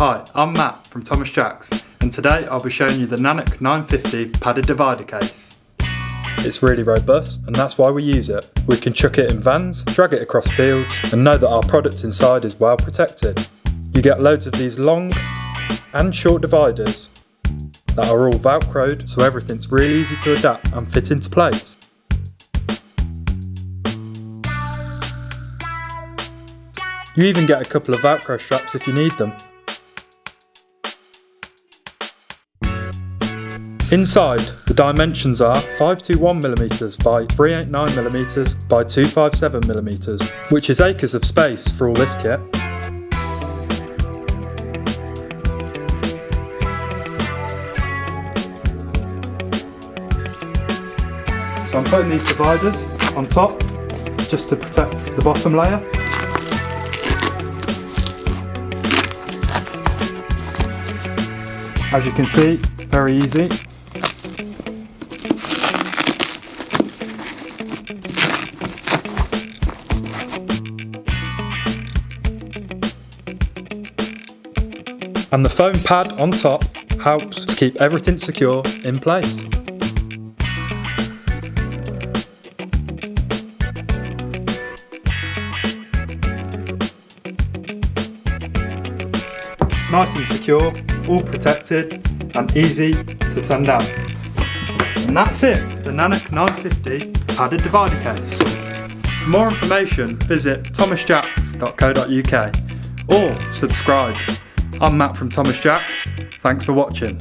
Hi, I'm Matt from Thomas Jacks, and today I'll be showing you the Nanuk 950 padded divider case. It's really robust, and that's why we use it. We can chuck it in vans, drag it across fields, and know that our product inside is well protected. You get loads of these long and short dividers that are all velcroed, so everything's really easy to adapt and fit into place. You even get a couple of velcro straps if you need them. Inside, the dimensions are 521mm by 389mm by 257mm, which is acres of space for all this kit. So I'm putting these dividers on top just to protect the bottom layer. As you can see, very easy. And the foam pad on top helps to keep everything secure in place. Nice and secure, all protected and easy to send out. And that's it, the Nanuk 950 padded divider case. For more information, visit thomasjacks.co.uk or subscribe. I'm Matt from Thomas Jacks. Thanks for watching.